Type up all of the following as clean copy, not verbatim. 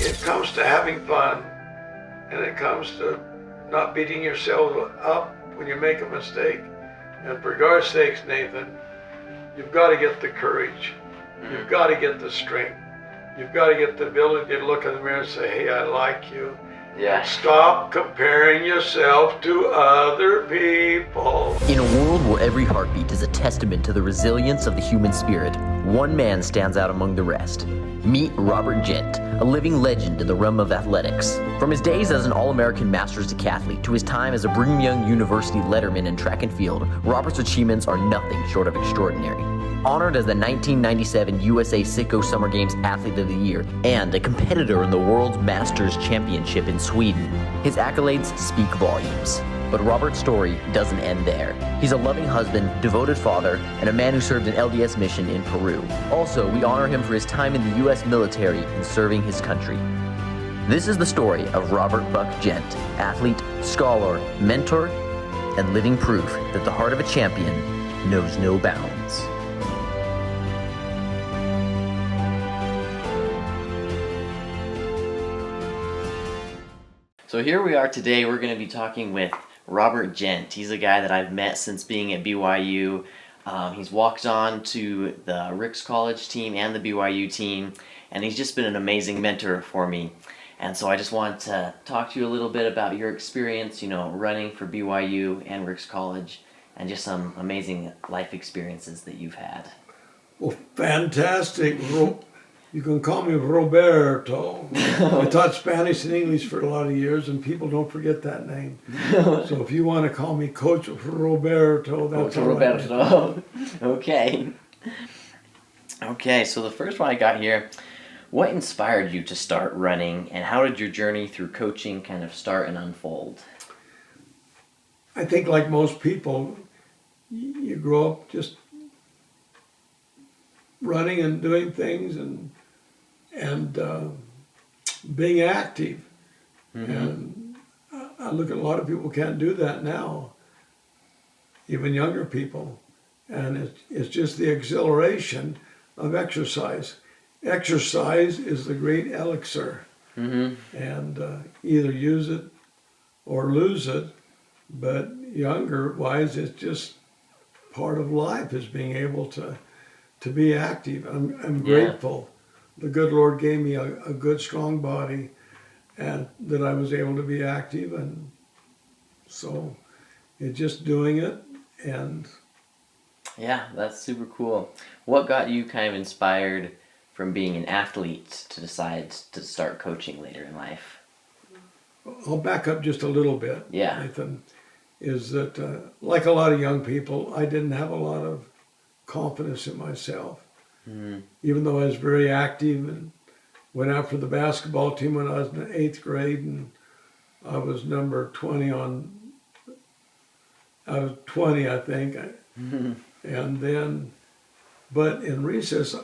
it comes to having fun, and it comes to not beating yourself up when you make a mistake. And for God's sakes, Nathan, you've got to get the courage. You've got to get the strength. You've got to get the ability to look in the mirror and say, hey, I like you. Yeah. And stop comparing yourself to other people. In a world where every heartbeat is a testament to the resilience of the human spirit, one man stands out among the rest. Meet Robert Gent, a living legend in the realm of athletics. From his days as an All-American Masters Decathlete to his time as a Brigham Young University letterman in track and field, Robert's achievements are nothing short of extraordinary. Honored as the 1997 USA Sitco Summer Games Athlete of the Year and a competitor in the World's Masters Championship in Sweden, his accolades speak volumes. But Robert's story doesn't end there. He's a loving husband, devoted father, and a man who served an LDS mission in Peru. Also, we honor him for his time in the U.S. military and serving his country. This is the story of Robert Buck Gent, athlete, scholar, mentor, and living proof that the heart of a champion knows no bounds. So here we are today. We're going to be talking with Robert Gent. He's a guy that I've met since being at BYU. He's walked on to the Ricks College team and the BYU team, and he's just been an amazing mentor for me. And so I just want to talk to you a little bit about your experience, running for BYU and Ricks College, and just some amazing life experiences that you've had. Well, fantastic. You can call me Roberto. I taught Spanish and English for a lot of years, and people don't forget that name. So if you want to call me Coach Roberto, that's Coach Roberto. Okay. Okay, so the first one I got here, what inspired you to start running, and how did your journey through coaching kind of start and unfold? I think like most people, you grow up just running and doing things and being active. Mm-hmm. And I look at a lot of people can't do that now, even younger people. And it's just the exhilaration of exercise. Exercise is the great elixir. Mm-hmm. And either use it or lose it. But younger-wise, it's just part of life is being able to be active. I'm grateful. The good Lord gave me a good, strong body, and that I was able to be active. And so it's just doing it. And yeah, that's super cool. What got you kind of inspired from being an athlete to decide to start coaching later in life? I'll back up just a little bit, yeah. Nathan, is that like a lot of young people, I didn't have a lot of confidence in myself. Mm-hmm. Even though I was very active and went out for the basketball team when I was in the 8th grade, and I was number 20 out of 20, I think. Mm-hmm. And then, but in recess,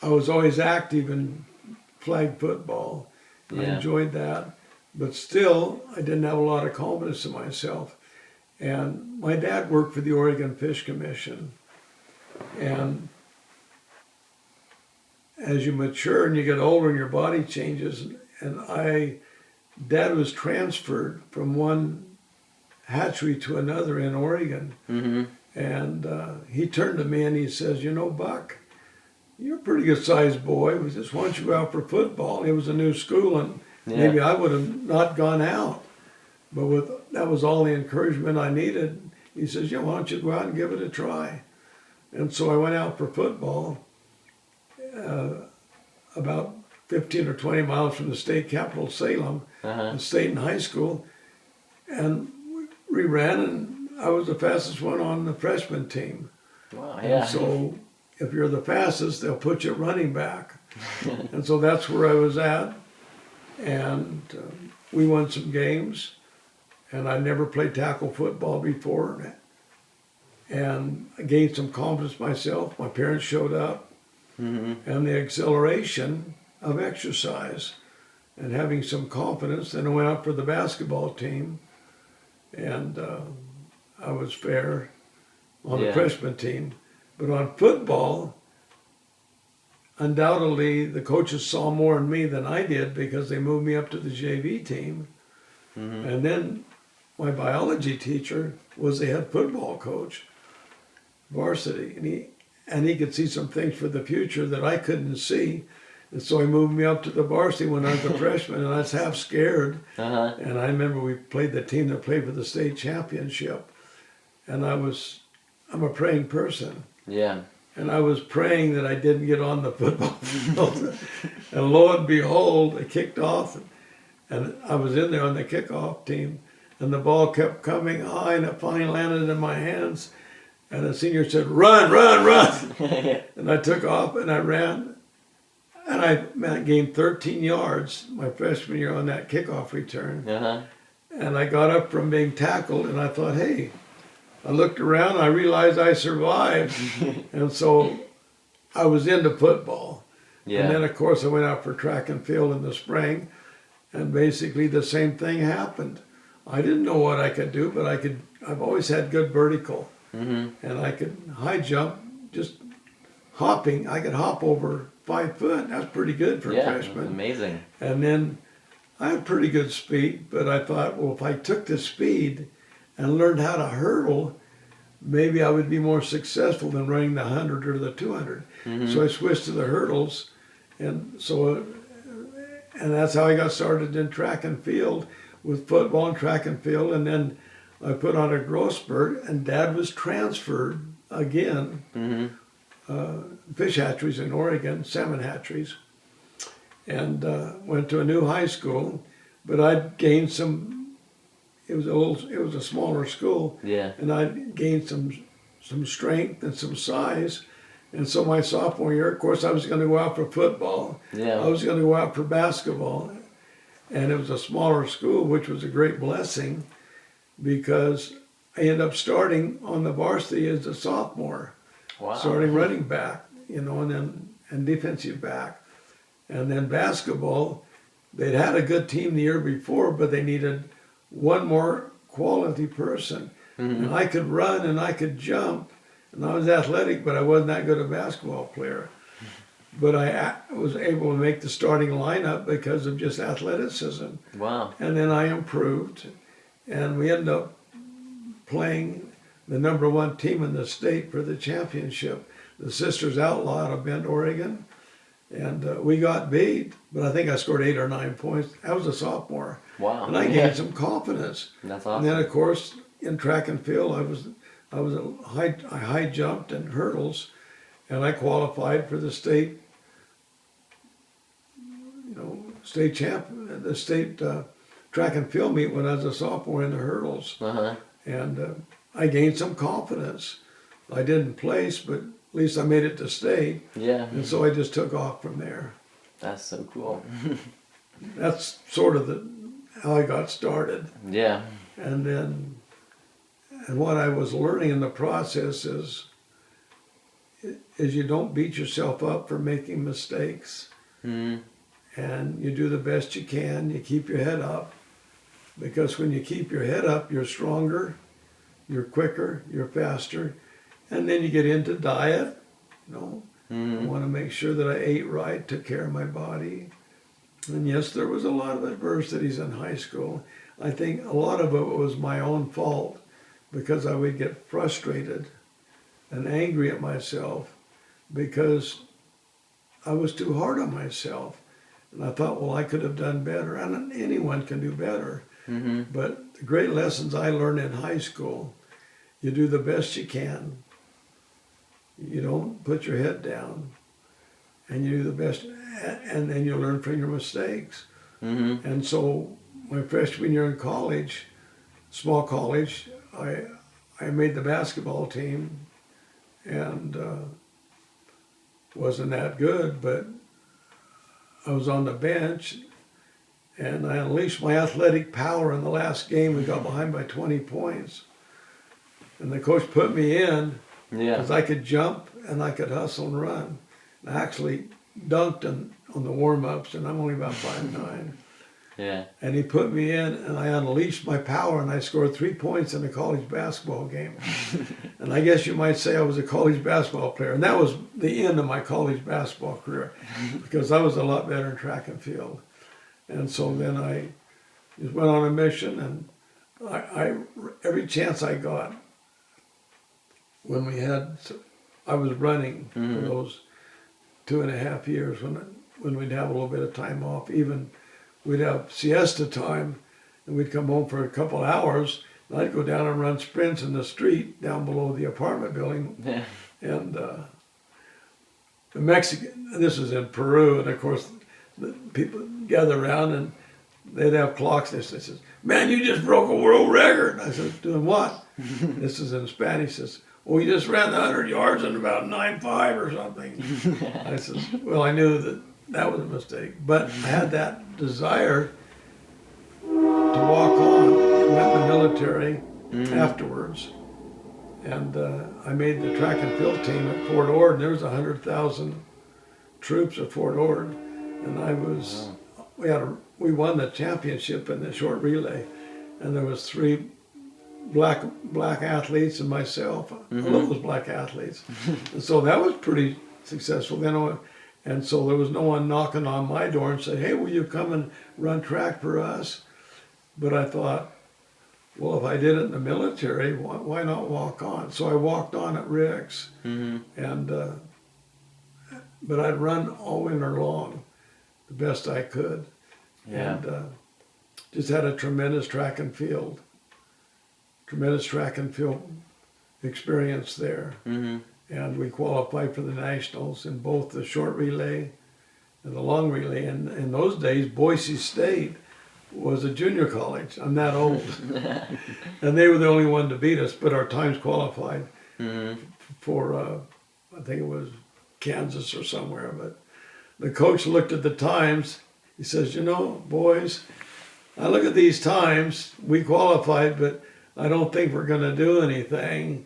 I was always active in flag football. Yeah. I enjoyed that, but still, I didn't have a lot of confidence in myself. And my dad worked for the Oregon Fish Commission. And as you mature and you get older and your body changes, and Dad was transferred from one hatchery to another in Oregon. Mm-hmm. And he turned to me and he says, Buck, you're a pretty good sized boy. We just want you to go out for football. It was a new school, and maybe I would have not gone out. But that was all the encouragement I needed. He says, why don't you go out and give it a try? And so I went out for football about 15 or 20 miles from the state capital, Salem, the state and high school. And we ran, and I was the fastest one on the freshman team. Wow, yeah. And so if you're the fastest, they'll put you at running back. And so that's where I was at. And we won some games. And I never played tackle football before. And I gained some confidence myself. My parents showed up. Mm-hmm. And the exhilaration of exercise and having some confidence. Then I went out for the basketball team. And I was fair on the freshman team. But on football, undoubtedly the coaches saw more in me than I did because they moved me up to the JV team. And then my biology teacher was the head football coach, varsity, and he could see some things for the future that I couldn't see. And so he moved me up to the varsity when I was a freshman, and I was half scared. And I remember we played the team that played for the state championship. And I'm a praying person. Yeah. And I was praying that I didn't get on the football field. And lo and behold, it kicked off. And I was in there on the kickoff team. And the ball kept coming high, and it finally landed in my hands. And the senior said, "Run, run, run." And I took off and I ran. And I gained 13 yards my freshman year on that kickoff return. And I got up from being tackled, and I thought, hey, I looked around, I realized I survived. And so I was into football. And then, of course, I went out for track and field in the spring, and basically the same thing happened. I didn't know what I could do, but I've always had good vertical. And I could high jump, just hopping. I could hop over 5 foot. That's pretty good for a freshman. That's amazing. And then I had pretty good speed, but I thought, well, if I took the speed and learned how to hurdle, maybe I would be more successful than running the 100 or the 200. So I switched to the hurdles, and that's how I got started in track and field with football and track and field. And then I put on a growth spurt, and Dad was transferred again. Fish hatcheries in Oregon, salmon hatcheries, and went to a new high school. But I'd gained some. It was a smaller school, and I'd gained some strength and some size. And so my sophomore year, of course, I was going to go out for football. I was going to go out for basketball, and it was a smaller school, which was a great blessing, because I ended up starting on the varsity as a sophomore. Starting running back, and defensive back. And then basketball, they'd had a good team the year before, but they needed one more quality person. And I could run and I could jump, and I was athletic, but I wasn't that good a basketball player. But I was able to make the starting lineup because of just athleticism. And then I improved, and we ended up playing the #1 team in the state for the championship, the Sisters Outlaw out of Bend, Oregon. And we got beat, but I think I scored 8 or 9 points. I was a sophomore. And I gained some confidence. That's awesome. And then, of course, in track and field, I high jumped and hurdles, and I qualified for the state, state track and field meet when I was a sophomore in the hurdles. And I gained some confidence. I didn't place, but at least I made it to state. And so I just took off from there. That's so cool. That's sort of how I got started. And then, and what I was learning in the process is you don't beat yourself up for making mistakes. And you do the best you can. You keep your head up. Because when you keep your head up, you're stronger, you're quicker, you're faster. And then you get into diet. I want to make sure that I ate right, took care of my body. And yes, there was a lot of adversities in high school. I think a lot of it was my own fault, because I would get frustrated and angry at myself because I was too hard on myself. And I thought, well, I could have done better. And anyone can do better. But the great lessons I learned in high school, you do the best you can. You don't put your head down. And you do the best, and then you learn from your mistakes. And so my freshman year in college, small college, I made the basketball team, and wasn't that good, but I was on the bench, and I unleashed my athletic power in the last game. We got behind by 20 points. And the coach put me in because I could jump and I could hustle and run. I actually dunked on the warm-ups, and I'm only about 5'9". Yeah. And he put me in, and I unleashed my power, and I scored 3 points in a college basketball game. And I guess you might say I was a college basketball player. And that was the end of my college basketball career, because I was a lot better in track and field. And so then I just went on a mission, and I every chance I got, when I was running for those 2.5 years when we'd have a little bit of time off. Even we'd have siesta time, and we'd come home for a couple hours, and I'd go down and run sprints in the street down below the apartment building. Yeah. And the Mexican, this is in Peru, and of course the people gather around and they'd have clocks. They says, "Man, you just broke a world record." I said, "Doing what?" This is in Spanish. Says, "Well, you just ran the 100 yards in about 9.5 or something." I said, "Well, I knew that was a mistake, but I had that desire to walk on." I went in the military afterwards, and I made the track and field team at Fort Ord. There was 100,000 troops at Fort Ord, and I was. We won the championship in the short relay, and there was 3 black athletes and myself. I love those black athletes, and so that was pretty successful. And so there was no one knocking on my door and said, "Hey, will you come and run track for us?" But I thought, well, if I did it in the military, why not walk on? So I walked on at Rick's, and but I'd run all winter long, the best I could, and just had a tremendous track and field experience there. And we qualified for the nationals in both the short relay and the long relay. And in those days, Boise State was a junior college. I'm that old. And they were the only one to beat us, but our times qualified for, I think it was Kansas or somewhere. But the coach looked at the times. He says, "You know, boys, I look at these times. We qualified, but I don't think we're going to do anything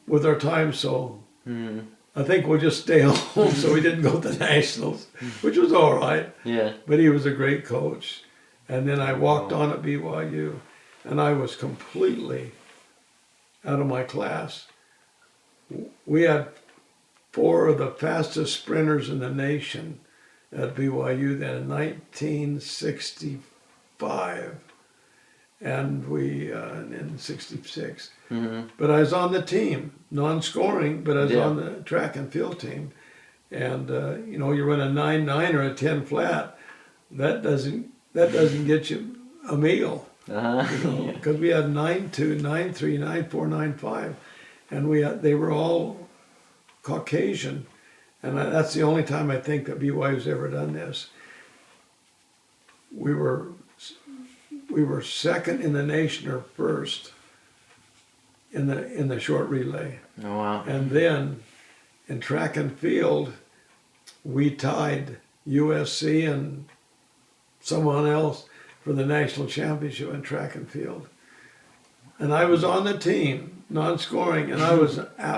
with our time, so I think we'll just stay home." So we didn't go to the nationals, which was all right. Yeah. But he was a great coach. And then I walked on at BYU, and I was completely out of my class. We had 4 of the fastest sprinters in the nation at BYU then in 1965, and in 66. But I was on the team, non-scoring, but I was on the track and field team. And you run a 9.9 or a 10 flat, that doesn't get you a meal. Because we had 9.2, 9.3, 9.4, 9.5, and they were all Caucasian, and that's the only time I think that BYU's ever done this. We were second in the nation or first in the short relay. Oh wow! And then in track and field, we tied USC and someone else for the national championship in track and field. And I was on the team, non-scoring, and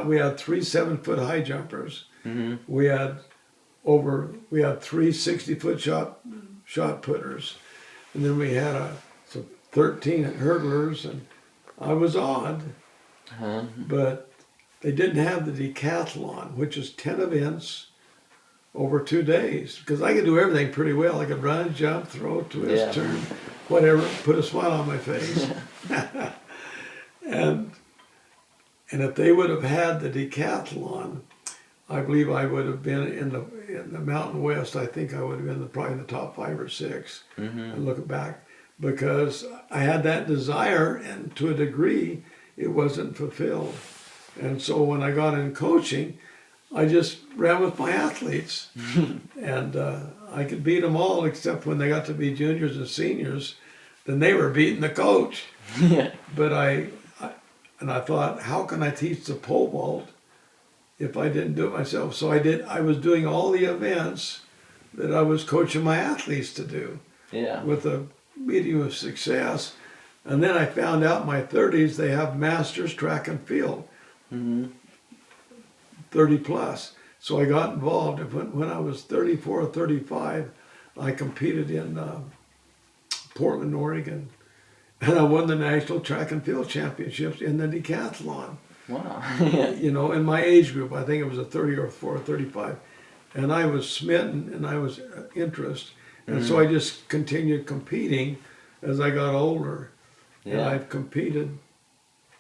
we had 3 7-foot high jumpers. We had 3 60-foot shot putters, and then we had 13 hurdlers, and I was odd, but they didn't have the decathlon, which is 10 events over 2 days, because I could do everything pretty well. I could run, jump, throw, twist, turn, whatever, put a smile on my face. And if they would have had the decathlon, I believe I would have been in the Mountain West. I think I would have been probably in the top 5 or 6. And look back, because I had that desire, and to a degree, it wasn't fulfilled. And so when I got in coaching, I just ran with my athletes, and I could beat them all except when they got to be juniors and seniors. Then they were beating the coach. But I thought, how can I teach the pole vault if I didn't do it myself? So I did. I was doing all the events that I was coaching my athletes to do, with a medium of success. And then I found out in my 30s they have masters track and field, 30 plus. So I got involved. When I was 34 or 35, I competed in Portland, Oregon. And I won the National Track and Field Championships in the decathlon. Wow. You know, in my age group, I think it was a 30 or 4 or 35. And I was smitten and I was interested. And so I just continued competing as I got older. And I've competed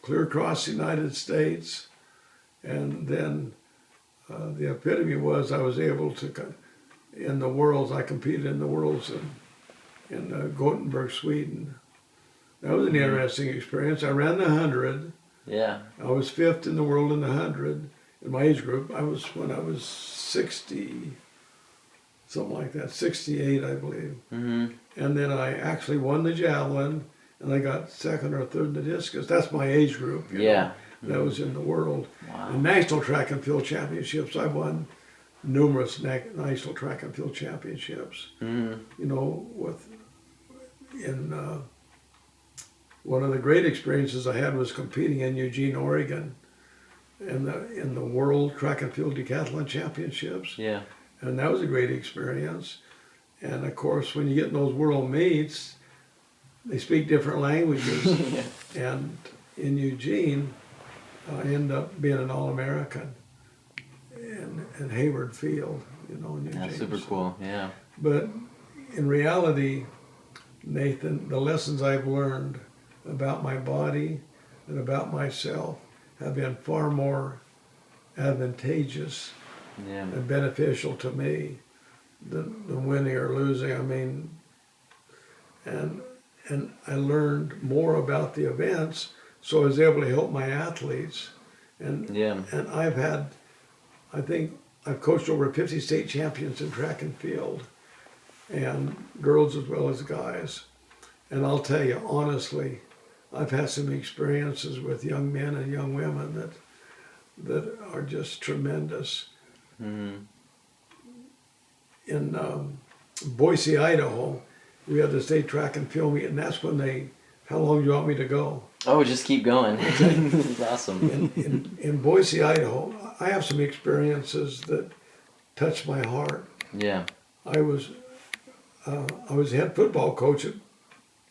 clear across the United States. And then the epitome was I was able to, in the Worlds, I competed in the Worlds in Gothenburg, Sweden. That was an interesting experience. I ran the 100. Yeah. I was 5th in the world in the 100 in my age group. When I was 60, something like that, 68, I believe. Mm-hmm. And then I actually won the javelin, and I got 2nd or 3rd in the discus. That's my age group. You know. That was in the world. Wow. The National Track and Field Championships, I won numerous National Track and Field Championships. Mm-hmm. You know, one of the great experiences I had was competing in Eugene, Oregon, in the World Track and Field Decathlon Championships. Yeah. And that was a great experience. And of course, when you get in those world meets, they speak different languages. And in Eugene, I ended up being an All-American in Hayward Field, you know, in Eugene. That's super cool, yeah. But in reality, Nathan, the lessons I've learned about my body and about myself have been far more advantageous and beneficial to me than winning or losing. I mean, and I learned more about the events, so I was able to help my athletes. And I think I've coached over 50 state champions in track and field, and girls as well as guys. And I'll tell you honestly, I've had some experiences with young men and young women that are just tremendous. Mm-hmm. In Boise, Idaho, we had the state track and field meet, and that's when how long do you want me to go? Oh, just keep going. It's awesome. In Boise, Idaho, I have some experiences that touched my heart. Yeah. I was head football coach at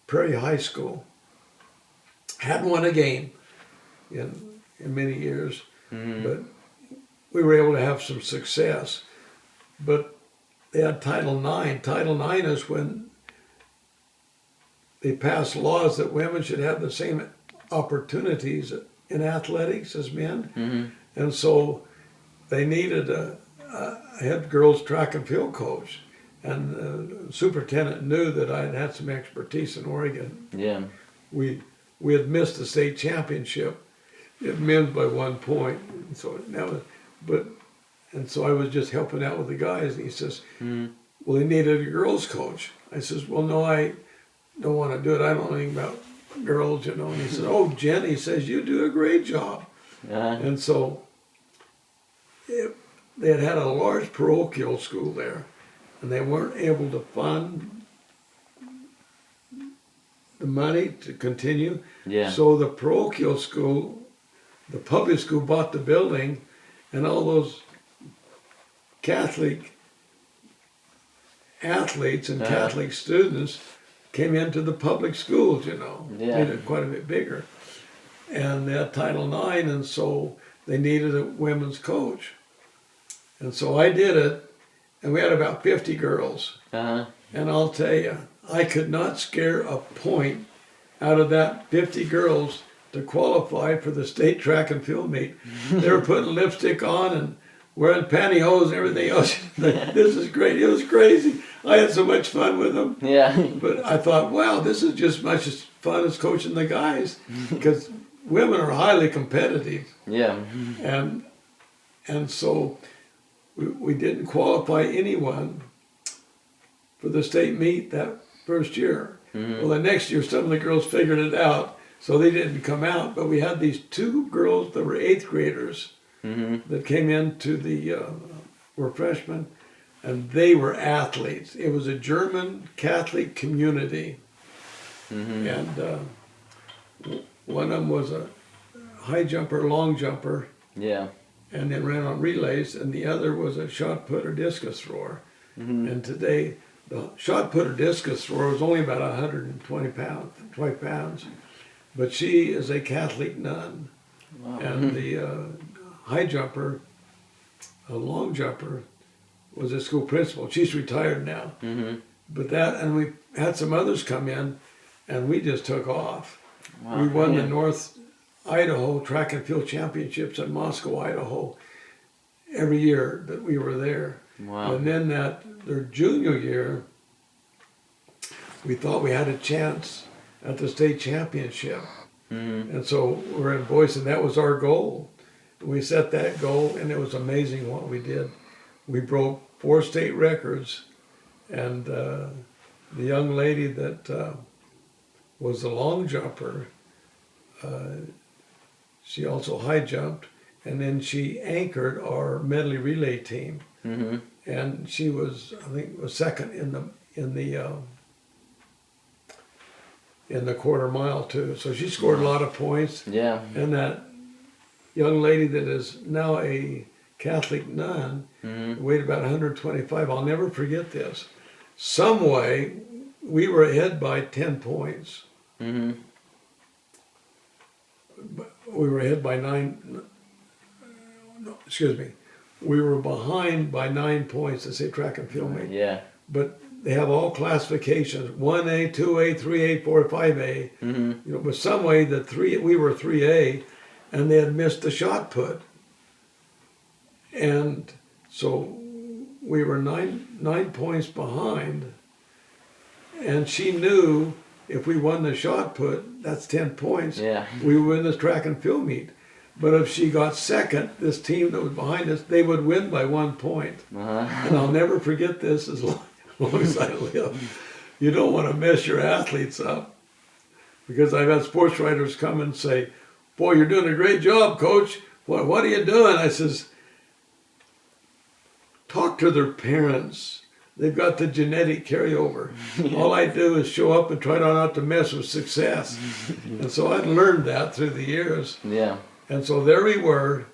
Prairie High School. Hadn't won a game in many years, but we were able to have some success. But they had Title IX. Title IX is when they passed laws that women should have the same opportunities in athletics as men. Mm-hmm. And so they needed a head girls track and field coach. And the superintendent knew that I had some expertise in Oregon. Yeah. We had missed the state championship in men's by 1 point. And so I was just helping out with the guys. And he says, well, they needed a girls coach. I says, well, no, I don't want to do it. I don't know anything about girls, you know. And he said, oh, Jen, he says, you do a great job. And so they had a large parochial school there, and they weren't able to fund the money to continue. Yeah. So the parochial school, the public school, bought the building, and all those Catholic athletes and Catholic students came into the public schools, you know. Yeah. Made it quite a bit bigger. And they had Title IX, and so they needed a women's coach. And so I did it, and we had about 50 girls. Uh-huh. And I'll tell you, I could not scare a point out of that 50 girls to qualify for the state track and field meet. They were putting lipstick on and wearing pantyhose and everything else. This is great. It was crazy. I had so much fun with them. Yeah. But I thought, wow, this is just much as fun as coaching the guys, because women are highly competitive. Yeah. And so we didn't qualify anyone for the state meet that first year. Mm-hmm. Well, the next year, some of the girls figured it out, so they didn't come out. But we had these 2 girls that were 8th graders that came into were freshmen, and they were athletes. It was a German Catholic community, and one of them was a high jumper, long jumper, and then ran on relays, and the other was a shot put or discus thrower. And today The shot put or discus thrower was only about 120 pounds, but she is a Catholic nun. Wow. And the high jumper, a long jumper, was a school principal. She's retired now. Mm-hmm. But and we had some others come in, and we just took off. Wow. We won the North Idaho Track and Field Championships in Moscow, Idaho, every year that we were there. Wow. And then their junior year, we thought we had a chance at the state championship. Mm-hmm. And so we're in Boise, and that was our goal. We set that goal, and it was amazing what we did. We broke 4 state records, and the young lady that was the long jumper, she also high jumped, and then she anchored our medley relay team. Mm-hmm. And she was, I think, was second in the quarter mile too. So she scored a lot of points. Yeah. And that young lady that is now a Catholic nun weighed about 125. I'll never forget this. Some way we were ahead by 10 points. Mm-hmm. We were ahead by 9. No, excuse me. We were behind by 9 points to say track and field meet. Yeah. But they have all classifications: 1A, 2A, 3A, 4A, 5A. Mm-hmm. You know, but some way we were 3A, and they had missed the shot put, and so we were nine points behind. And she knew if we won the shot put, that's 10 points. Yeah. We would win this track and field meet. But if she got second, this team that was behind us, they would win by 1 point. Uh-huh. And I'll never forget this as long as I live. You don't want to mess your athletes up. Because I've had sports writers come and say, "Boy, you're doing a great job, coach. What are you doing?" I says, talk to their parents. They've got the genetic carryover. Yeah. All I do is show up and try not to mess with success. And so I've learned that through the years. Yeah. And so there we were,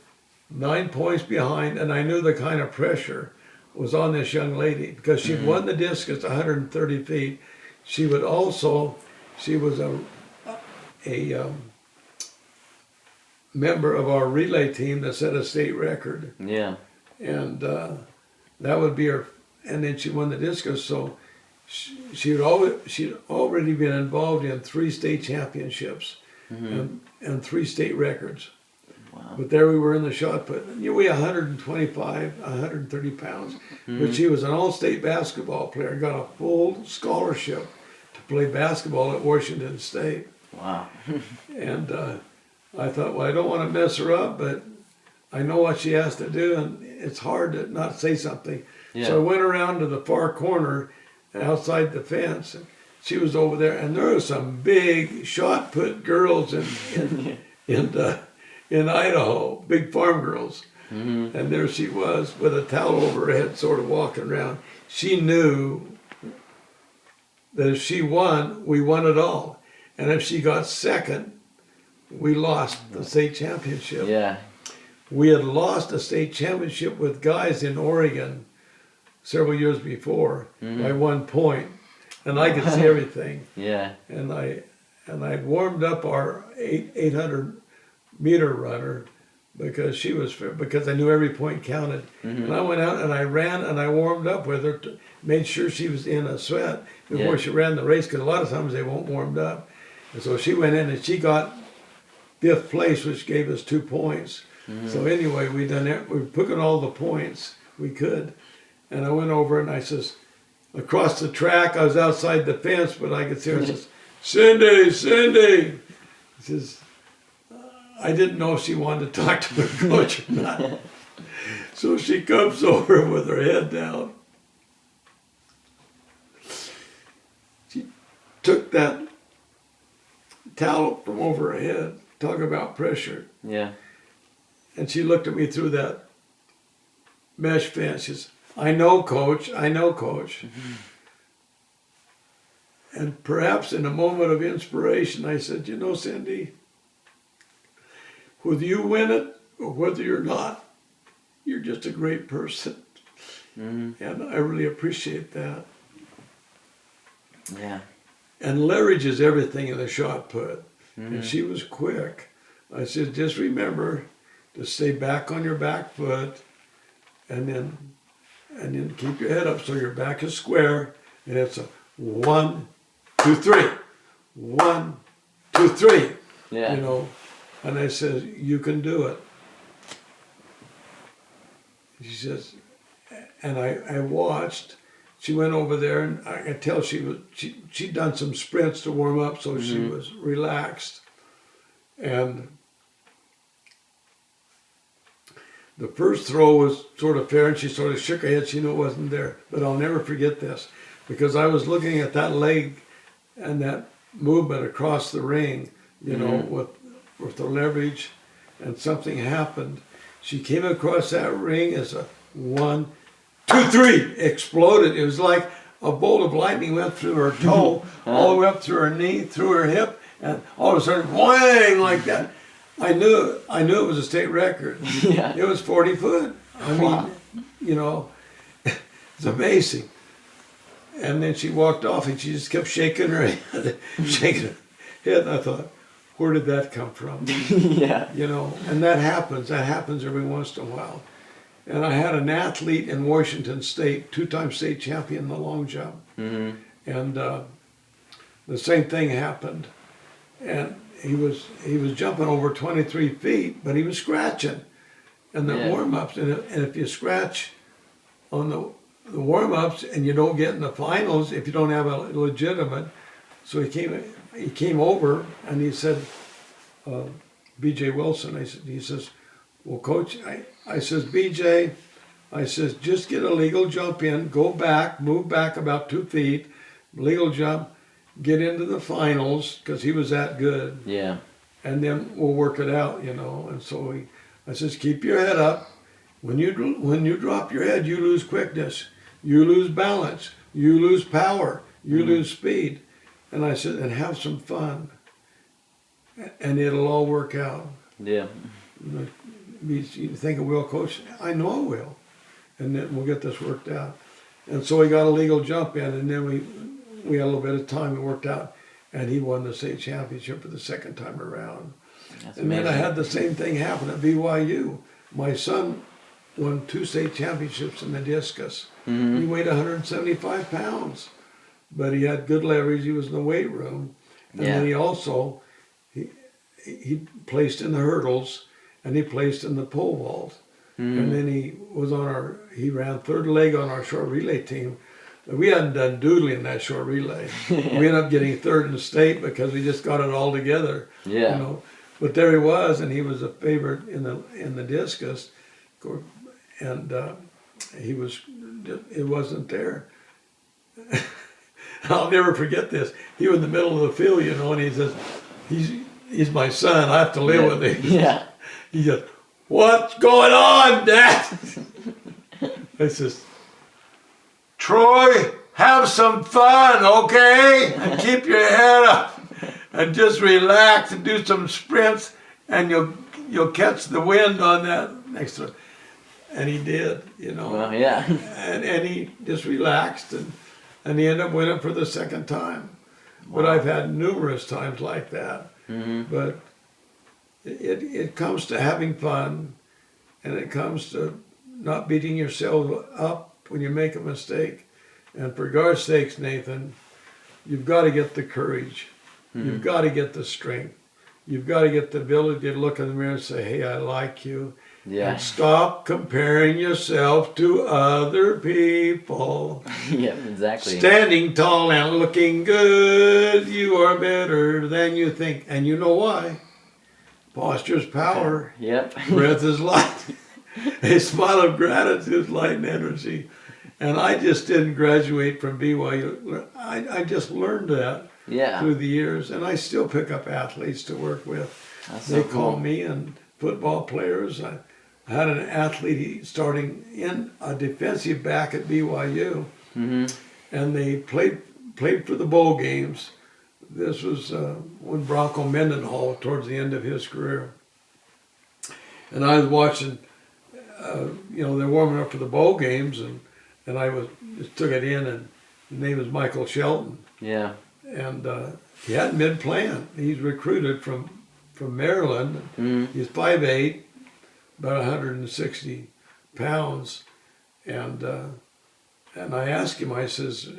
9 points behind, and I knew the kind of pressure was on this young lady because she'd won the discus 130 feet. She was a member of our relay team that set a state record. Yeah. And that would be her, and then she won the discus. So she'd already been involved in 3 state championships and 3 state records. Wow. But there we were in the shot put. You weigh 125, 130 pounds. But she was an all-state basketball player, got a full scholarship to play basketball at Washington State. Wow. And I thought, well, I don't want to mess her up, but I know what she has to do, and it's hard to not say something. Yeah. So I went around to the far corner outside the fence, and she was over there, and there were some big shot put girls in Idaho, big farm girls. Mm-hmm. And there she was with a towel over her head, sort of walking around. She knew that if she won, we won it all. And if she got second, we lost the state championship. Yeah. We had lost a state championship with guys in Oregon several years before by 1 point. And I could see everything. Yeah. And I warmed up our 800 meter runner because I knew every point counted. And I went out and I ran and I warmed up with her, made sure she was in a sweat before she ran the race, because a lot of times they won't warmed up. And so she went in and she got 5th place, which gave us 2 points. So anyway, we took in all the points we could. And I went over and I says, across the track, I was outside the fence, but I could see her. I says, "Cindy, Cindy." She says, I didn't know if she wanted to talk to her coach or not. So she comes over with her head down. She took that towel from over her head, talk about pressure. Yeah. And she looked at me through that mesh fence. She says, I know, coach. And perhaps in a moment of inspiration, I said, you know, Cindy, whether you win it or whether you're not, you're just a great person. And I really appreciate that. Yeah. And leverage is everything in the shot put. And she was quick. I said, just remember to stay back on your back foot, and then keep your head up so your back is square, and it's a 1, 2, 3, 1, 2, 3. Yeah. You know, and I said, you can do it. She says, and I watched. She went over there, and I could tell she'd done some sprints to warm up, so she was relaxed. And the first throw was sort of fair, and she sort of shook her head. She knew it wasn't there. But I'll never forget this, because I was looking at that leg and that movement across the ring, you know, with the leverage, and something happened. She came across that ring as a 1, 2, 3, exploded. It was like a bolt of lightning went through her toe, all the way up through her knee, through her hip, and all of a sudden, whang, like that. I knew it was a state record. Yeah. It was 40 foot. I mean, you know, it's amazing. And then she walked off, and she just kept shaking her head, shaking her head. And I thought, where did that come from? Yeah. You know, and that happens. That happens every once in a while. And I had an athlete in Washington State, 2-time state champion in the long jump. And the same thing happened. And he was jumping over 23 feet, but he was scratching. And the warm-ups, and if you scratch on the warm-ups and you don't get in the finals, if you don't have a legitimate, so he came over and he said, B.J. Wilson, he says, well, Coach, I says, BJ, I says, just get a legal jump in, go back, move back about 2 feet, legal jump, get into the finals, because he was that good. Yeah. And then we'll work it out, you know. And so I says, keep your head up. When you drop your head, you lose quickness, you lose balance, you lose power, you lose speed. And I said, and have some fun, and it'll all work out. Yeah. You think it will, Coach? I know it will. And then we'll get this worked out. And so he got a legal jump in, and then we had a little bit of time, it worked out, and he won the state championship for the second time around. That's and amazing. then I had the same thing happen at BYU. My son won 2 state championships in the discus. He weighed 175 pounds, but he had good leverage. He was in the weight room. And then he also, he placed in the hurdles, and he placed in the pole vault. And then he ran third leg on our short relay team. We hadn't done doodly in that short relay. We ended up getting third in the state because we just got it all together. Yeah. You know, but there he was, and he was a favorite in the discus, and it wasn't there. I'll never forget this. He was in the middle of the field, you know, and he says, "He's my son. I have to live with him." Yeah. He says, "What's going on, Dad?" I says, "Troy, have some fun, okay? And keep your head up, and just relax and do some sprints, and you'll catch the wind on that next to it." And he did, you know. Well, yeah. And he just relaxed, and he ended up winning for the second time. But I've had numerous times like that. But it comes to having fun, and it comes to not beating yourself up when you make a mistake. And for God's sakes, Nathan, you've got to get the courage. You've got to get the strength. You've got to get the ability to look in the mirror and say, "Hey, I like you." Yeah. And stop comparing yourself to other people. Yeah, exactly. Standing tall and looking good, you are better than you think. And you know why? Posture's power. Yep. Breath is light. A smile of gratitude is light and energy. And I just didn't graduate from BYU. I just learned that through the years. And I still pick up athletes to work with. They call me, and football players. I had an athlete starting in a defensive back at BYU. And they played for the bowl games. This was when Bronco Mendenhall, towards the end of his career. And I was watching, they're warming up for the bowl games, and I just took it in, and his name was Michael Shelton. Yeah. And he hadn't been playing. He's recruited from Maryland. He's 5'8", about 160 pounds. And I asked him, I says,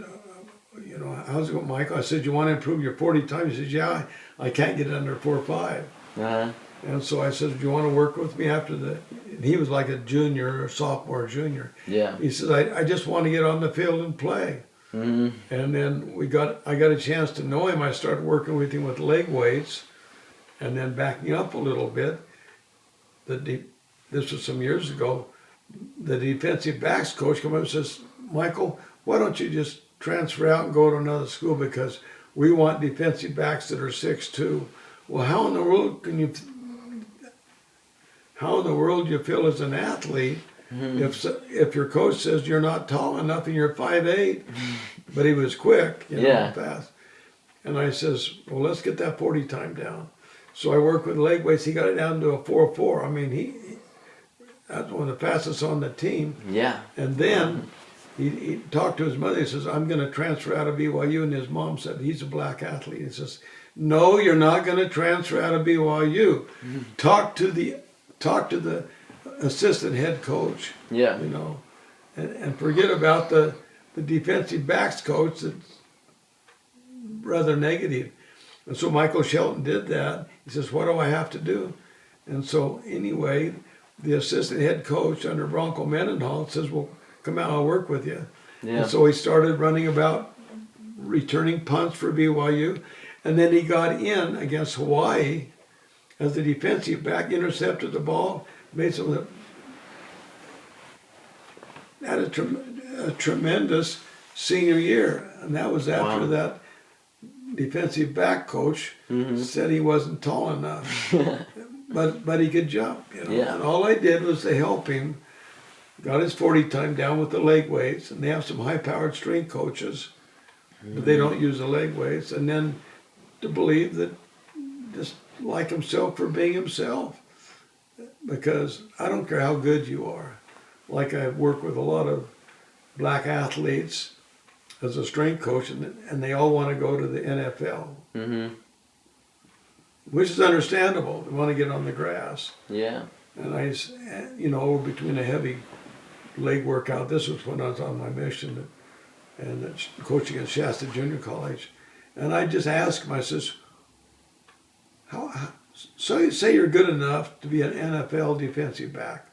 you know, how's it going, Michael? I said, you want to improve your 40 times? He says, yeah, I can't get it under 4.5. Uh-huh. And so I said, do you want to work with me after the, and he was like a junior or sophomore junior. Yeah. He says, I just want to get on the field and play. And then I got a chance to know him. I started working with him with leg weights, and then backing up a little bit. This was some years ago. The defensive backs coach came up and says, Michael, why don't you just transfer out and go to another school, because we want defensive backs that are 6'2". Well, how in the world do you feel as an athlete if your coach says you're not tall enough and you're 5'8", but he was quick, you know, fast. And I says, well, let's get that 40 time down. So I worked with leg weights. He got it down to a 4.4. I mean, that's one of the fastest on the team. Yeah. And then he talked to his mother. He says, I'm going to transfer out of BYU. And his mom said, he's a black athlete. He says, no, you're not going to transfer out of BYU. Talk to the assistant head coach. Yeah. You know, and forget about the defensive backs coach that's rather negative. And so Michael Shelton did that. He says, what do I have to do? And so anyway, the assistant head coach under Bronco Mendenhall says, well, come out, I'll work with you. Yeah. And so he started running about returning punts for BYU. And then he got in against Hawaii as the defensive back, intercepted the ball, made some, had a tremendous senior year. And that was after that defensive back coach said he wasn't tall enough. but he could jump, you know. Yeah. And all I did was to help him, got his 40 time down with the leg weights, and they have some high-powered strength coaches, but they don't use the leg weights. And then to believe that, just like himself for being himself, because I don't care how good you are. Like I've worked with a lot of black athletes as a strength coach, and they all want to go to the NFL, which is understandable. They want to get on the grass. Yeah. And I, you know, between a heavy leg workout, this was when I was on my mission and coaching at Shasta Junior College. And I just asked him, I says, so you say you're good enough to be an NFL defensive back.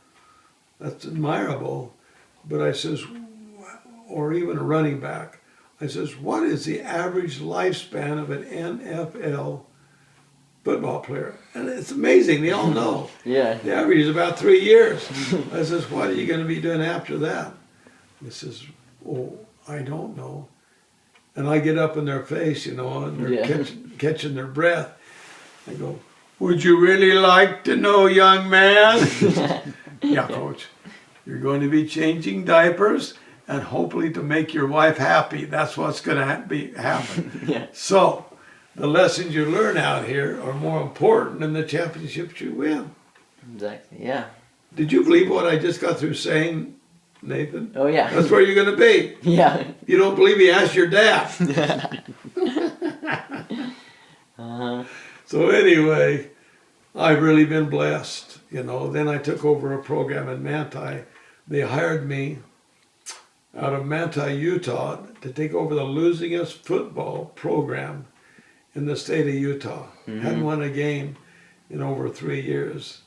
That's admirable. But I says, or even a running back. I says, what is the average lifespan of an NFL football player? And it's amazing, they all know. Yeah. The average is about 3 years. I says, what are you going to be doing after that? He says, oh, I don't know. And I get up in their face, you know, and they're catching their breath. I go, would you really like to know, young man? Yeah, coach. You're going to be changing diapers and hopefully to make your wife happy. That's what's going to happen. Yeah. So the lessons you learn out here are more important than the championships you win. Exactly. Yeah. Did you believe what I just got through saying, Nathan? Oh yeah. That's where you're going to be. Yeah. You don't believe me? Ask your dad. So anyway, I've really been blessed. You know, then I took over a program in Manti. They hired me out of Manti, Utah, to take over the losingest football program in the state of Utah. Hadn't won a game in over 3 years.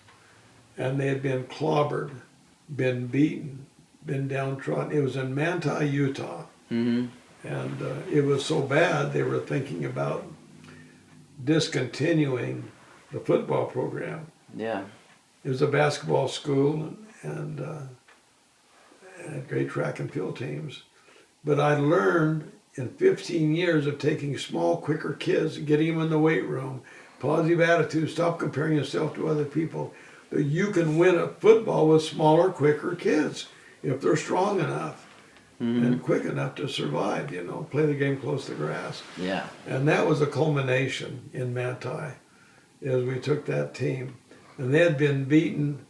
And they had been clobbered, been beaten, been downtrodden. It was in Manti, Utah. And it was so bad, they were thinking about discontinuing the football program. Yeah. It was a basketball school and had great track and field teams. But I learned in 15 years of taking small, quicker kids and getting them in the weight room, positive attitude, stop comparing yourself to other people, that you can win a football with smaller, quicker kids if they're strong enough and quick enough to survive, you know, play the game close to grass. Yeah. And that was a culmination in Manti, as we took that team. And they had been beaten,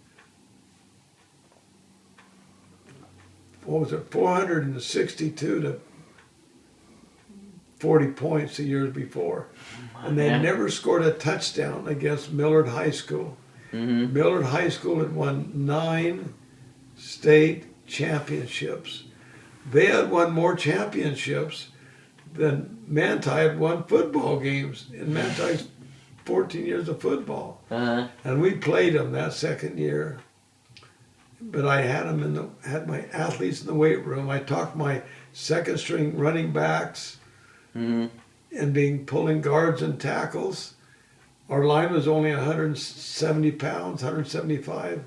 462 to 40 points the years before. And they never scored a touchdown against Millard High School. Millard High School had won 9 state championships. They had won more championships than Manti had won football games in Manti's 14 years of football. And we played them that second year. But I had them had my athletes in the weight room. I talked my second string running backs and pulling guards and tackles. Our line was only 170 pounds, 175.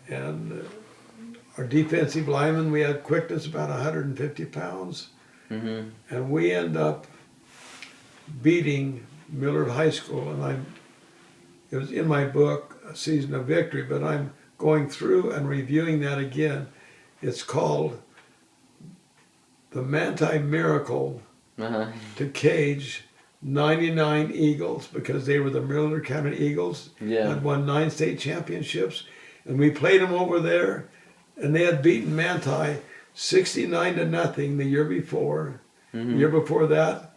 And our defensive linemen, we had quickness about 150 pounds. And we end up beating Millard High School. And it was in my book, A Season of Victory, but I'm going through and reviewing that again. It's called The Manti Miracle to Cage 99 Eagles, because they were the Millard County Eagles. Had won 9 state championships. And we played them over there, and they had beaten Manti 69-0 the year before. The year before that,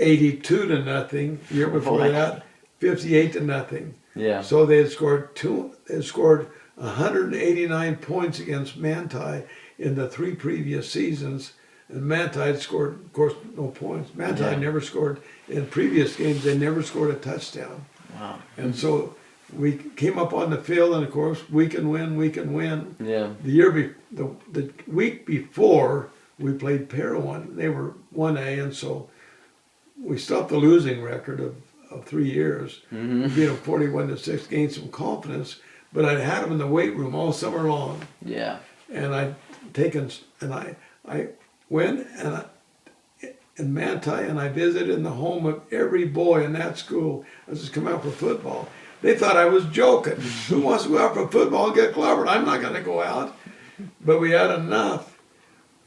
82-0. The year before that, 58-0. So they had scored 189 points against Manti in the 3 previous seasons, and Manti had scored, of course, no points. Manti never scored in previous games. They never scored a touchdown. Wow. And so we came up on the field, and of course, we can win. Yeah. The week before, we played Parowan. They were 1A, and so we stopped the losing record of 3 years. We beat them 41-6, gained some confidence. But I'd had them in the weight room all summer long. Yeah. And I'd taken, and I went in Manti, and I visited in the home of every boy in that school. I was just coming out for football. They thought I was joking. Who wants to go out for football and get clobbered? I'm not going to go out. But we had enough.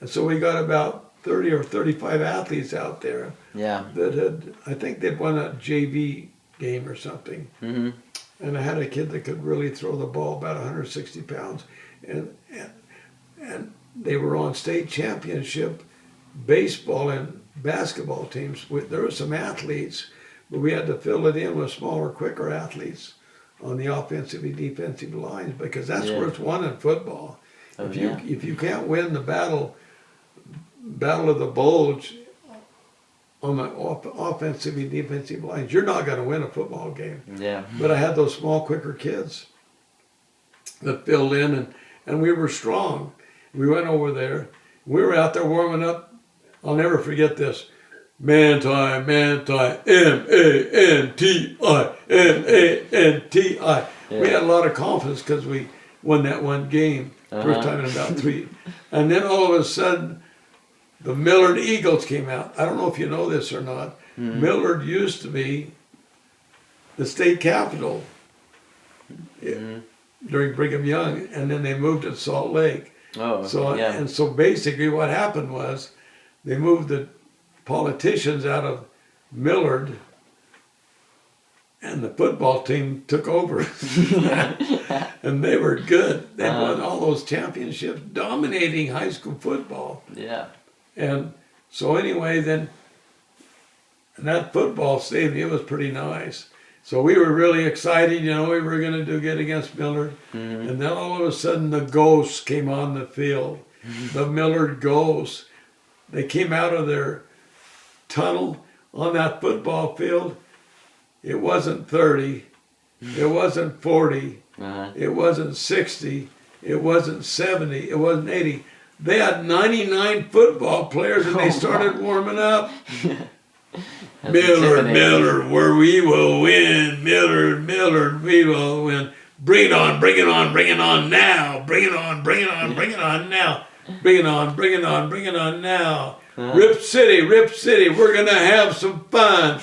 And so we got about 30 or 35 athletes out there that had, I think they'd won a JV game or something. And I had a kid that could really throw the ball, about 160 pounds. And they were on state championship baseball and basketball teams. There were some athletes, but we had to fill it in with smaller, quicker athletes on the offensive and defensive lines, because that's where it's won in football. If you can't win the battle of the bulge on the offensive and defensive lines, you're not going to win a football game. But I had those small, quicker kids that filled in, and we were strong. We went over there. We were out there warming up. I'll never forget this. Manti, M-A-N-T-I, M-A-N-T-I. We had a lot of confidence because we won that one game, first time in about 3. And then all of a sudden, the Millard Eagles came out. I don't know if you know this or not. Millard used to be the state capital during Brigham Young, and then they moved to Salt Lake. And so basically what happened was they moved the politicians out of Millard, and the football team took over. And they were good. They won all those championships, dominating high school football. And so anyway, then, and that football stadium, it was pretty nice. So we were really excited, we were going to do good against Millard. And then all of a sudden the Ghosts came on the field. The Millard Ghosts. They came out of their tunnel on that football field. It wasn't 30. It wasn't 40. It wasn't 60. It wasn't 70. It wasn't 80. They had 99 football players, and they started warming up. Millard, where we will win. Millard, we will win. Bring it on now. Bring it on now. Bring it on now. Rip City, we're going to have some fun.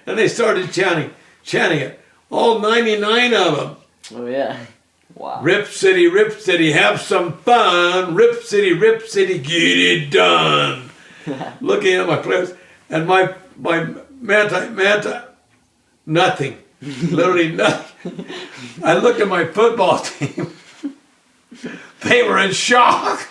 And they started chanting it. All 99 of them. Oh, yeah. Wow. Rip City, have some fun. Rip City, get it done. Looking at my players, and my Manti, nothing. Literally nothing. I looked at my football team. They were in shock.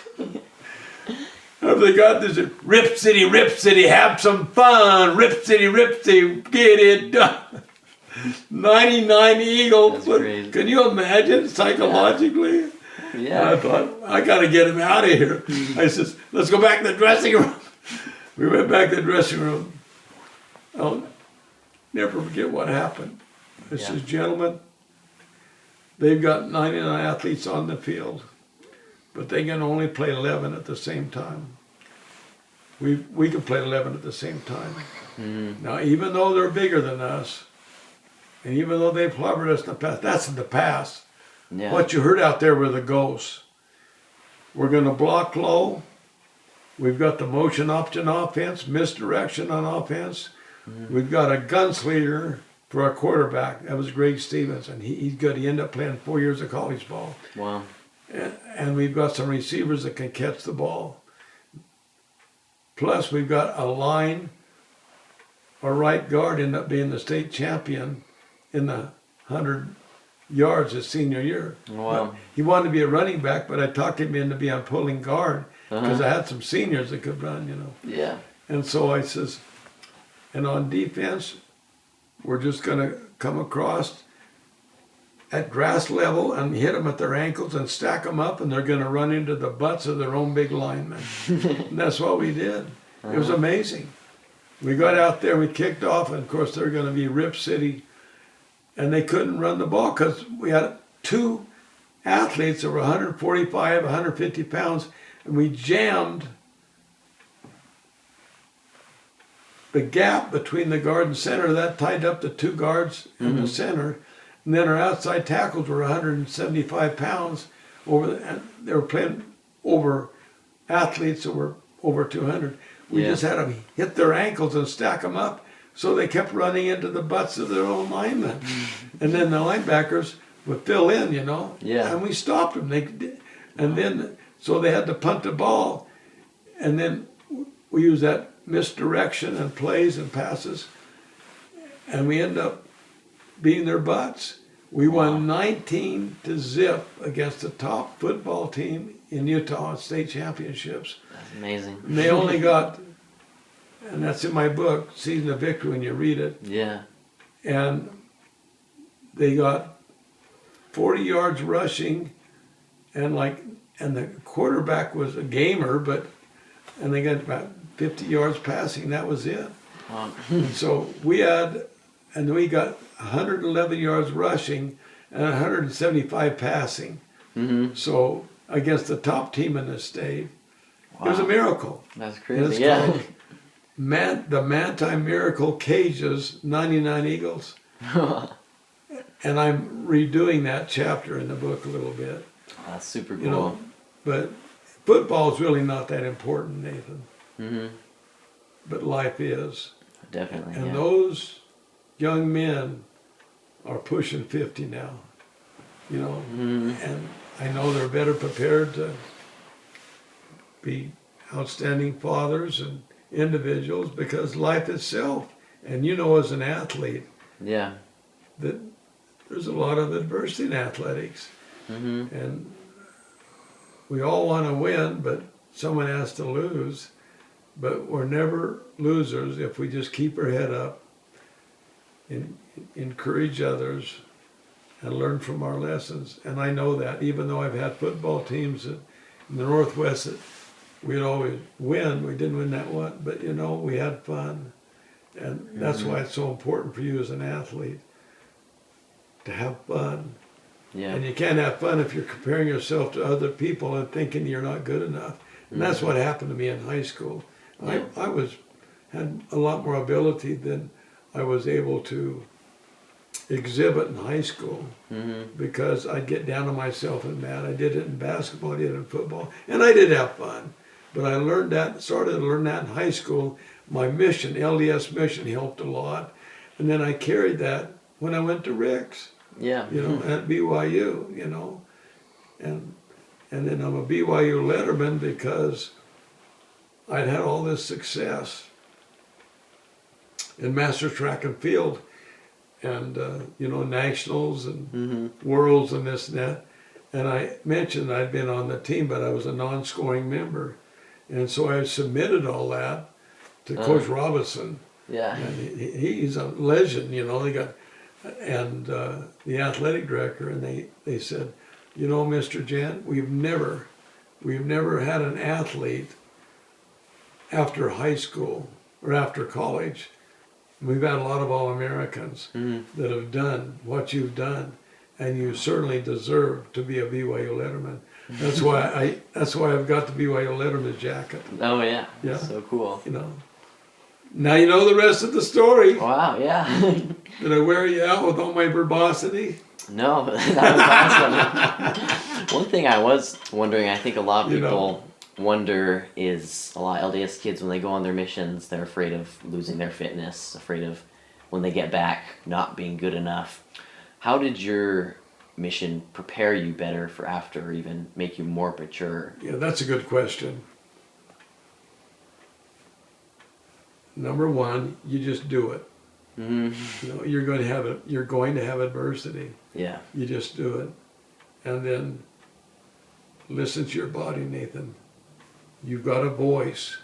Have they got this? Rip City, have some fun. Rip City, get it done. 99 Eagles. That's crazy. Can you imagine psychologically? Yeah. I thought, I got to get him out of here. I says, let's go back to the dressing room. We went back to the dressing room. I'll never forget what happened. I says, gentlemen, they've got 99 athletes on the field, but they can only play 11 at the same time. We can play 11 at the same time. Mm-hmm. Now, even though they're bigger than us, and even though they've clobbered us in the past, that's in the past. Yeah. What you heard out there were the ghosts. We're going to block low. We've got the motion option offense, misdirection on offense. Mm-hmm. We've got a gunslinger for our quarterback. That was Greg Stevens, and he's good. He ended up playing 4 years of college ball. Wow. And we've got some receivers that can catch the ball. Plus, we've got a line. Our right guard ended up being the state champion in the 100 yards his senior year. Wow. He wanted to be a running back, but I talked him into being a pulling guard because I had some seniors that could run, you know. Yeah. And so I says, and on defense, we're just going to come across at grass level and hit them at their ankles and stack them up, and they're going to run into the butts of their own big linemen. And that's what we did. It was amazing. We got out there, we kicked off, and of course they're going to be Rip City, and they couldn't run the ball because we had two athletes that were 145, 150 pounds, and we jammed the gap between the guard and center. That tied up the two guards in the center. And then our outside tackles were 175 pounds. And they were playing over athletes that were over 200. We just had them hit their ankles and stack them up. So they kept running into the butts of their own linemen. And then the linebackers would fill in, you know. Yeah. And we stopped them. So they had to punt the ball. And then we used that misdirection and plays and passes. And we end up beating their butts. We won 19-0 against the top football team in Utah at state championships. That's amazing. And they only got, and that's in my book, Season of Victory, when you read it. Yeah. And they got 40 yards rushing, and the quarterback was a gamer, and they got about 50 yards passing. That was it. Wow. So we got 111 yards rushing and 175 passing. Mm-hmm. So against the top team in the state, it was a miracle. That's And crazy. it's Yeah. called the Manti Miracle Cages 99 Eagles. And I'm redoing that chapter in the book a little bit. That's super cool. You know, but football is really not that important, Nathan. Mm-hmm. But life is. Definitely. And yeah. those young men are pushing 50 now, you know, and I know they're better prepared to be outstanding fathers and individuals because life itself, and you know as an athlete, Yeah. that there's a lot of adversity in athletics. Mm-hmm. And we all want to win, but someone has to lose. But we're never losers if we just keep our head up, and encourage others, and learn from our lessons. And I know that, even though I've had football teams in the Northwest that we'd always win, we didn't win that one, but you know, we had fun. And that's why it's so important for you as an athlete to have fun. Yeah. And you can't have fun if you're comparing yourself to other people and thinking you're not good enough. And that's what happened to me in high school. Yeah. I had a lot more ability than I was able to exhibit in high school because I'd get down on myself and mad. I did it in basketball, I did it in football, and I did have fun. But I started to learn that in high school. My mission, LDS mission, helped a lot. And then I carried that when I went to Rick's. Yeah. You know, at BYU, you know. And then I'm a BYU letterman because I'd had all this success in master track and field and, you know, nationals and worlds and this and that. And I mentioned I'd been on the team, but I was a non-scoring member. And so I submitted all that to Coach Robinson. Yeah. And he's a legend, you know. They got, and the athletic director, and they said, you know, Mr. Gent, we've never had an athlete after high school or after college. We've had a lot of All-Americans that have done what you've done, and you certainly deserve to be a BYU letterman. That's why I've got the BYU letterman jacket. Oh yeah. Yeah. So cool. You know. Now you know the rest of the story. Wow. Yeah. Did I wear you out with all my verbosity? No, that was awesome. One thing I was wondering, I think a lot of people wonder is a lot of LDS kids when they go on their missions, they're afraid of losing their fitness, afraid of when they get back not being good enough. How did your mission prepare you better for after, or even make you more mature? Yeah, that's a good question. Number one, you just do it. Mm-hmm. You know, you're going to have adversity. Yeah. You just do it. And then listen to your body, Nathan. You've got a voice.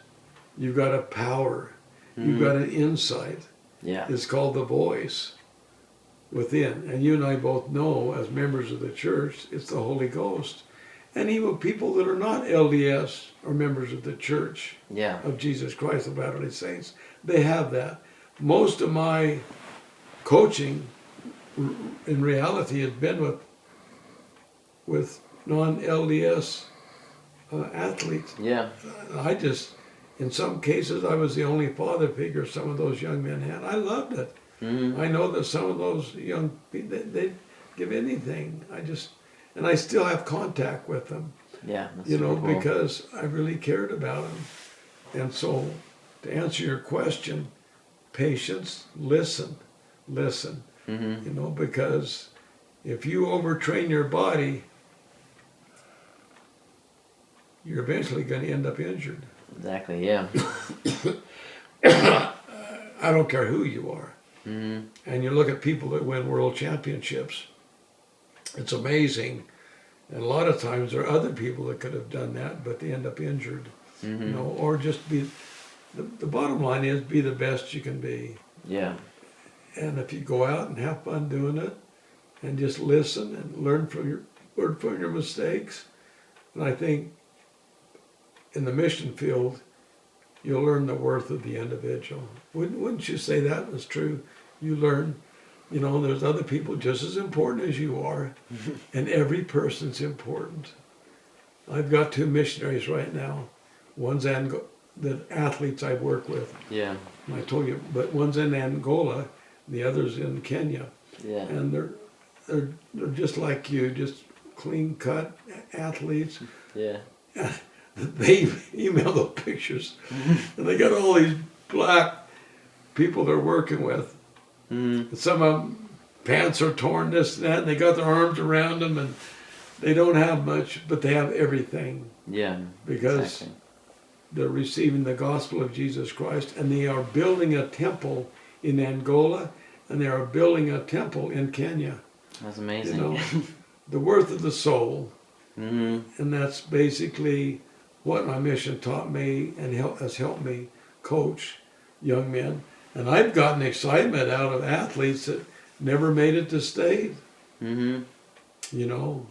You've got a power. You've got an insight. Yeah. It's called the voice within. And you and I both know, as members of the church, it's the Holy Ghost. And even people that are not LDS or members of the church Yeah. of Jesus Christ of Latter-day Saints, they have that. Most of my coaching, in reality, has been with non-LDS athletes. Yeah. In some cases, I was the only father figure some of those young men had. I loved it. Mm-hmm. I know that some of those young people, they'd give anything. And I still have contact with them. Yeah. That's You know, super cool. because I really cared about them. And so, to answer your question, patience, listen. Mm-hmm. You know, because if you overtrain your body, you're eventually going to end up injured. Exactly. Yeah. I don't care who you are. Mm-hmm. And you look at people that win world championships, it's amazing. And a lot of times there are other people that could have done that, but they end up injured. Mm-hmm. You know, or just be, the bottom line is be the best you can be. Yeah. And if you go out and have fun doing it, and just listen and learn from your mistakes, and I think in the mission field, you'll learn the worth of the individual. Wouldn't you say that was true? You learn, you know, there's other people just as important as you are, and every person's important. I've got 2 missionaries right now. One's the athletes I work with. Yeah. And I told you, but one's in Angola, the other's in Kenya. Yeah. And they're just like you, just clean cut athletes. Yeah. They email the pictures, and they got all these black people they're working with. Mm-hmm. And some of them pants are torn, this and that, and they got their arms around them, and they don't have much, but they have everything Yeah. because Exactly. they're receiving the gospel of Jesus Christ, and they are building a temple in Angola, and they are building a temple in Kenya. That's You amazing. know, the worth of the soul, Mm-hmm. and that's basically what my mission taught me and has helped me coach young men. And I've gotten excitement out of athletes that never made it to state. Mm-hmm. You know,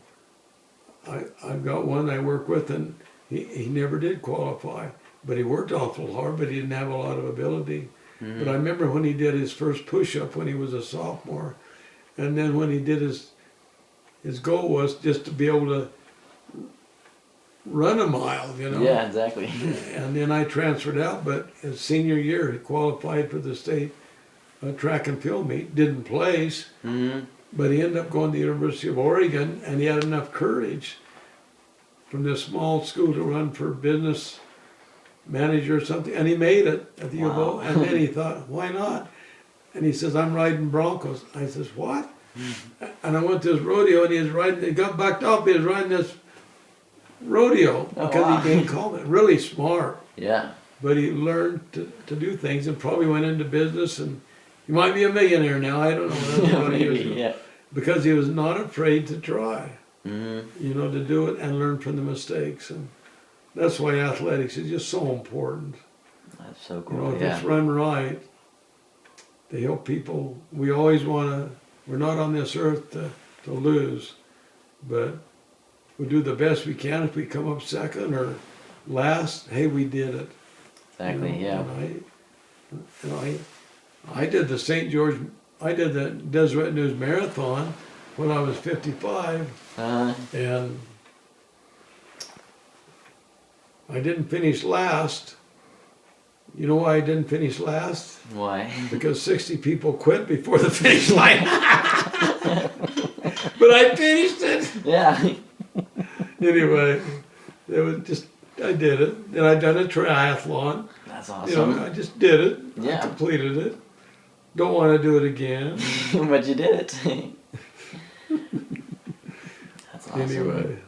I've got one I work with, and he never did qualify, but he worked awful hard, but he didn't have a lot of ability. Mm-hmm. But I remember when he did his first push-up when he was a sophomore, and then when he did his goal was just to be able to run a mile, you know. Yeah, exactly. And then I transferred out, but his senior year he qualified for the state track and field meet, didn't place, Mm-hmm. but he ended up going to the University of Oregon, and he had enough courage from this small school to run for business manager or something, and he made it at the U of O. Wow. And then he thought, why not? And he says, I'm riding Broncos. I says, what? And I went to his rodeo, and he got backed up, he was riding this rodeo Oh, because wow. he being called it. Really smart, Yeah. but he learned to do things and probably went into business, and he might be a millionaire now. I don't know. That's Yeah, what he maybe, is. yeah. Because he was not afraid to try, Mm-hmm. you know, to do it and learn from the mistakes. And that's why athletics is just so important. That's so You cool. know, if Yeah. it's run right, to help people. We always want to, we're not on this earth to lose, but we'll do the best we can. If we come up second or last, hey, we did it. Exactly. You know, Yeah. and I did the St. George, I did the Deseret News Marathon when I was 55, and I didn't finish last. You know why I didn't finish last? Why? Because 60 people quit before the finish line. But I finished it. Yeah. Anyway, it was just, I did it. And I'd done a triathlon. That's You awesome. know, I just did it. Yeah. I completed it. Don't want to do it again. But you did it. That's awesome. Anyway.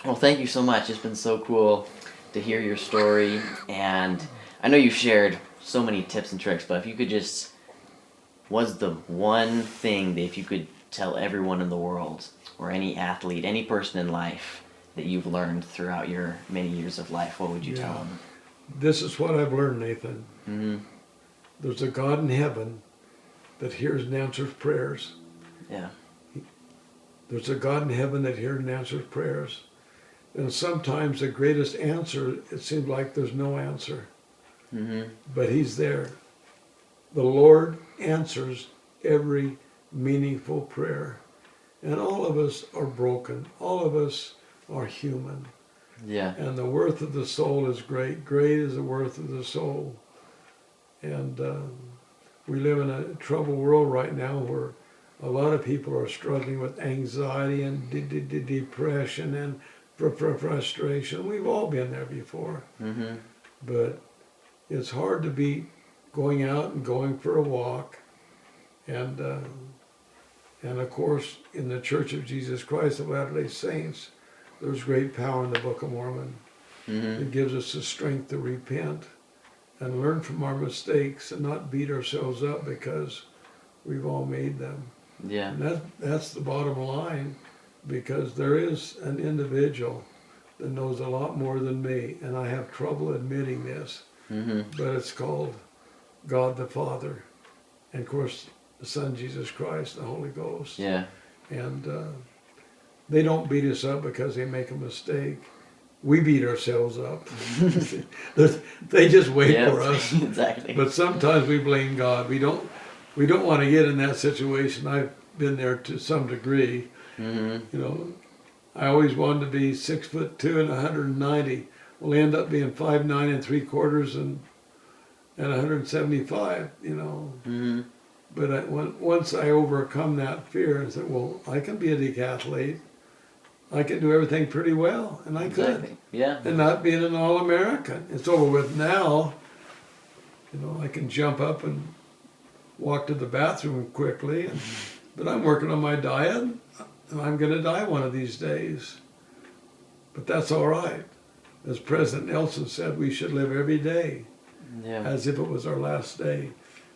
Well, thank you so much. It's been so cool to hear your story, and I know you shared so many tips and tricks, but if you could just, what's the one thing that if you could tell everyone in the world, or any athlete, any person in life, that you've learned throughout your many years of life, what would you tell them? This is what I've learned, Nathan. Mm-hmm. There's a God in heaven that hears and answers prayers. Yeah. There's a God in heaven that hears and answers prayers. And sometimes the greatest answer, it seems like there's no answer. Mm-hmm. But He's there. The Lord answers every meaningful prayer. And all of us are broken. All of us are human. Yeah. And the worth of the soul is great. Great is the worth of the soul. And we live in a troubled world right now where a lot of people are struggling with anxiety and depression and frustration. We've all been there before. Mm-hmm. But it's hard to be going out and going for a walk. And of course, in the Church of Jesus Christ of Latter-day Saints, there's great power in the Book of Mormon. Mm-hmm. It gives us the strength to repent and learn from our mistakes and not beat ourselves up because we've all made them. Yeah. And that's the bottom line, because there is an individual that knows a lot more than me, and I have trouble admitting this, Mm-hmm. but it's called God the Father, and of course the Son Jesus Christ, the Holy Ghost. Yeah. And they don't beat us up because they make a mistake. We beat ourselves up. They just wait Yeah, for us. exactly. But sometimes we blame God. We don't want to get in that situation. I've been there to some degree. Mm-hmm. You know, I always wanted to be 6'2" and 190. We'll end up being 5'9" and 3/4 and 175. You know. Mm-hmm. But once I overcome that fear and said, well, I can be a decathlete. I can do everything pretty well, and I Exactly. could. Yeah. And not being an All-American. It's over with now. You know, I can jump up and walk to the bathroom quickly. But I'm working on my diet, and I'm going to die one of these days. But that's all right. As President Nelson said, we should live every day Yeah. as if it was our last day.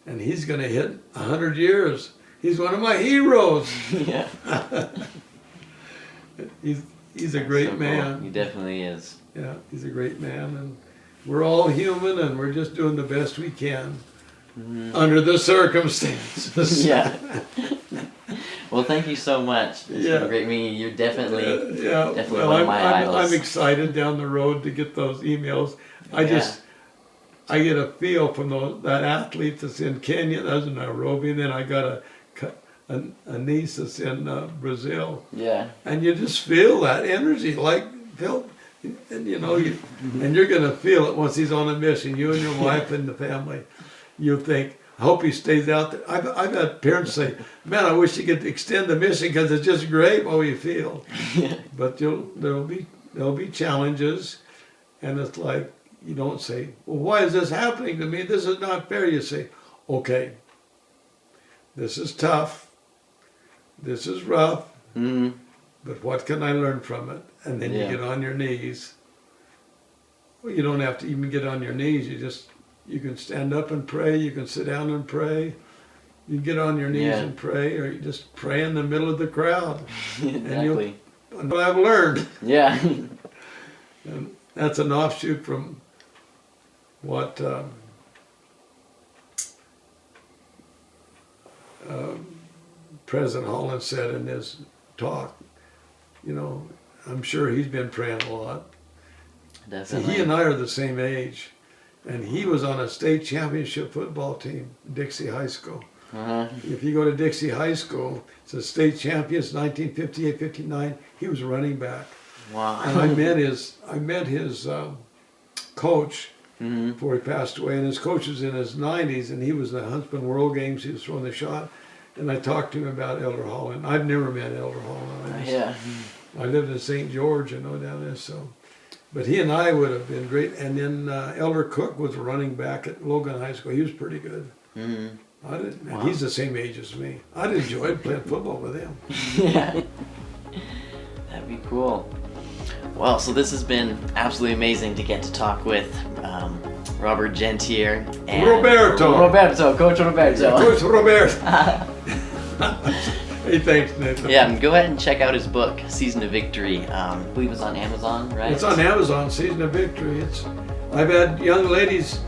And he's going to hit 100 years. He's one of my heroes. Yeah. He's a great So cool. man. He definitely is. Yeah, he's a great man. And we're all human, and we're just doing the best we can under the circumstances. Yeah. Well, thank you so much. It's Yeah. been great meeting you. You're definitely, Yeah, definitely well, one of my idols. I'm excited down the road to get those emails. I get a feel from that athlete that's in Kenya, that's in Nairobi, and then I got a niece that's in Brazil. Yeah. And you just feel that energy, like Phil, and you know, and you're gonna feel it once he's on a mission. You and your wife and the family, you think, I hope he stays out there. I've had parents say, "Man, I wish you could extend the mission because it's just great what we feel." Yeah. But there'll be challenges, and it's like you don't say, "Well, why is this happening to me? This is not fair." You say, "Okay, this is tough. This is rough." Mm-hmm. But what can I learn from it? And then Yeah. you get on your knees. Well, you don't have to even get on your knees. You can stand up and pray. You can sit down and pray. You can get on your knees Yeah. and pray, or you just pray in the middle of the crowd. Exactly. And what I've learned. Yeah. that's an offshoot from what President Holland said in his talk. You know, I'm sure he's been praying a lot. Definitely. He and I are the same age, and he was on a state championship football team, Dixie High School. If you go to Dixie High School, it's a state champions, 1958-59. He was running back. Wow. And I met his coach before he passed away, and his coach was in his 90s, and he was in the Huntsman World Games. He was throwing the shot, and I talked to him about Elder Holland. I've never met Elder Holland. Yeah. I lived in St. George, you know, down there, so. But he and I would have been great. And then Elder Cook was running back at Logan High School. He was pretty good. I didn't, and he's the same age as me. I'd enjoyed playing football with him. Yeah. That'd be cool. Well, so this has been absolutely amazing to get to talk with Robert Gent here. And Roberto, Coach Roberto. Coach Roberto. Hey, thanks, Nathan. Yeah, go ahead and check out his book, Season of Victory. I believe it was on Amazon, right? It's on Amazon, Season of Victory. I've had young ladies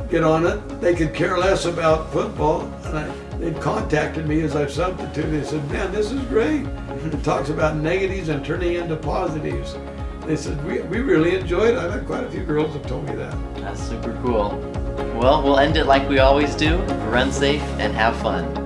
get on it. They could care less about football, and they've contacted me as I've substituted. They said, man, this is great. It talks about negatives and turning into positives. They said, we really enjoyed it. I've had quite a few girls have told me that. That's super cool. Well, we'll end it like we always do. Run safe and have fun.